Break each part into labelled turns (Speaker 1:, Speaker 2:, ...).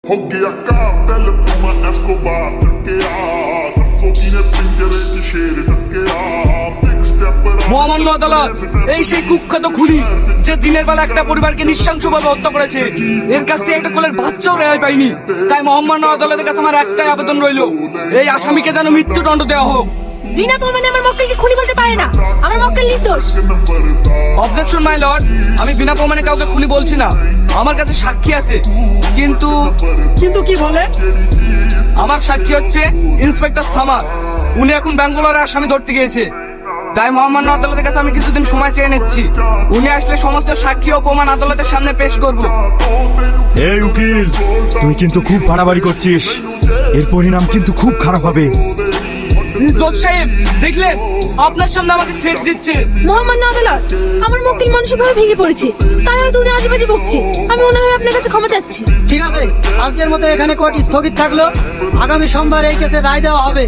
Speaker 1: हो गया कातिल तुम एस्कोबार टकया दसों ने पिंजरे की शेर टकया बिग स्टेप
Speaker 2: মহামান্য আদালত, এই সেই কুখ্যাত খুনি যে দিনের বেলা একটা পরিবারকে নৃশংসভাবে হত্যা করেছে, এর কাছ থেকে একটা কোলের বাচ্চাও রেহাই পায়নি। তাই মহামান্য আদালতের কাছে আমার একটাই আবেদন রইল, এই আসামিকে যেন মৃত্যুদণ্ড দেওয়া হোক।
Speaker 3: বিনা প্রমাণে আমার মক্কেলকে খুনি বলতে পারে না। আমার মক্কেল নির্দোষ।
Speaker 2: অবজেকশন মাই লর্ড, আমি বিনা প্রমাণে কাউকে খুনি বলছি না, আমার কাছে সাক্ষী আছে। কিন্তু
Speaker 4: কিন্তু কি বলে?
Speaker 2: আমার সাক্ষী হচ্ছে ইন্সপেক্টর সামার। উনি এখন ব্যাঙ্গালোরে আসামি ধরতে গিয়েছে। তাই মহামান্য আদালতের কাছে আমি কিছুদিন সময় চেয়ে নিচ্ছি। উনি আসলে সমস্ত সাক্ষী ও প্রমাণ আদালতের সামনে পেশ করব।
Speaker 4: এই উকিল, তুই কিন্তু খুব বাড়াবাড়ি করছিস, এর পরিণাম কিন্তু খুব খারাপ হবে।
Speaker 2: জজ সাহেব, দেখলেন আপনার সামনে আমাকে থ্রেট দিচ্ছে।
Speaker 3: মহামান্য আদালত, আমার মক্কেল মানসিকভাবে ভেঙে পড়েছে, তাই হয়তো উনি আজেবাজে বকছে। আমি ওনার হয়ে আপনার কাছে ক্ষমা চাচ্ছি।
Speaker 5: ঠিক আছে, আজকের মতো এখানে কোর্ট স্থগিত থাকলো। আগামী সোমবার এই কেসে রায় দেওয়া হবে।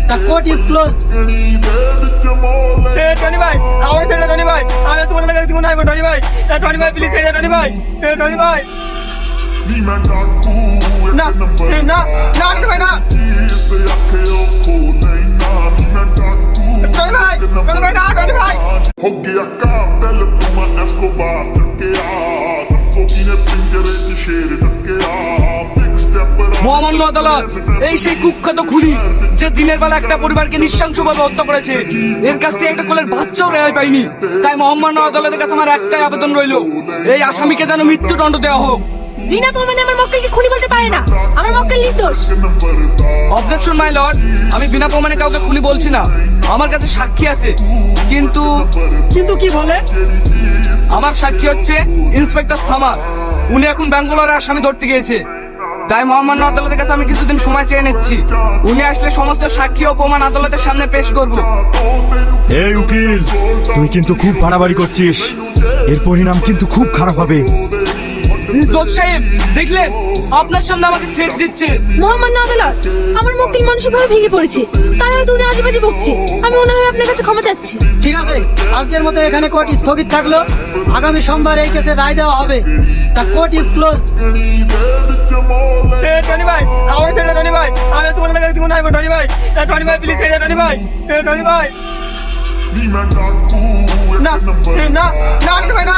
Speaker 5: The court is closed.
Speaker 2: Tony ভাই, আমার ছেড়ে টনি ভাই, আমি তোমার কাছে জীবন আইবো। টনি ভাই, টনি ভাই প্লিজ ছেড়ে টনি ভাই, টনি ভাই। না না না টনি ভাই, না টনি ভাই, টনি ভাই, না টনি ভাই।
Speaker 1: हो गया कातिल तुम एस्कोबार टकया दसों ने पिंजरे की शेर टकया बिग स्टेप
Speaker 2: মহামান্য আদালত, এই সেই কুখ্যাত খুনি যে দিনের বেলা একটা পরিবারকে নৃশংসভাবে হত্যা করেছে, এর কাছ থেকে একটা কোলের বাচ্চাও রেহাই পায়নি। তাই মহামান্য আদালতের কাছে আমার একটাই আবেদন রইল, এই আসামিকে যেন মৃত্যুদণ্ড দেওয়া হোক।
Speaker 3: বিনা প্রমাণে আমার মক্কেলকে খুনি বলতে পারে না। আমার মক্কেল নির্দোষ।
Speaker 2: অবজেকশন মাই লর্ড, আমি বিনা প্রমাণে কাউকে খুনি বলছি না, আমার কাছে সাক্ষী আছে। কিন্তু
Speaker 4: কিন্তু কি বলে?
Speaker 2: আমার সাক্ষী হচ্ছে ইন্সপেক্টর সামার। উনি এখন ব্যাঙ্গালোরে আসামি ধরতে গিয়েছে। তাই মহামান্য আদালতের কাছে আমি কিছুদিন সময় চেয়ে নিচ্ছি। উনি আসলে সমস্ত সাক্ষী ও প্রমাণ আদালতের সামনে পেশ করব।
Speaker 4: এই উকিল, তুই কিন্তু খুব বাড়াবাড়ি করছিস, এর পরিণাম কিন্তু খুব খারাপ হবে।
Speaker 2: জজ সাহেব, দেখলেন আপনার সামনে আমাকে থ্রেট দিচ্ছে।
Speaker 3: মহামান্য আদালত, আমার মক্কেল মানসিকভাবে ভেঙে পড়েছে, তাই হয়তো উনি আজেবাজে বকছে। আমি ওনার হয়ে আপনার কাছে ক্ষমা চাচ্ছি।
Speaker 5: ঠিক আছে, আজকের মতো এখানে কোর্ট স্থগিত থাকলো। আগামী সোমবার এই কেসে রায় দেওয়া হবে। The court is closed.
Speaker 2: Tony ভাই, আমার ছেড়ে টনি ভাই, আমি তোমার কাছে জীবন আইবো। টনি ভাই, টনি ভাই প্লিজ ছেড়ে টনি ভাই, টনি ভাই। না না না টনি ভাই, না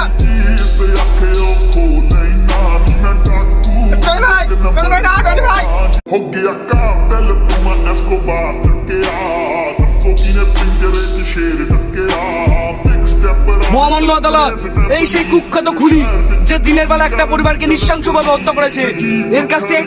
Speaker 2: টনি ভাই, টনি ভাই, না টনি ভাই।
Speaker 1: हो गया कातिल तुम एस्कोबार टकया दसों ने पिंजरे की शेर टकया बिग स्टेप
Speaker 2: মহামান্য আদালত, এই সেই কুখ্যাত খুনি যে দিনের বেলা একটা পরিবারকে নৃশংসভাবে হত্যা করেছে, এর কাছ থেকে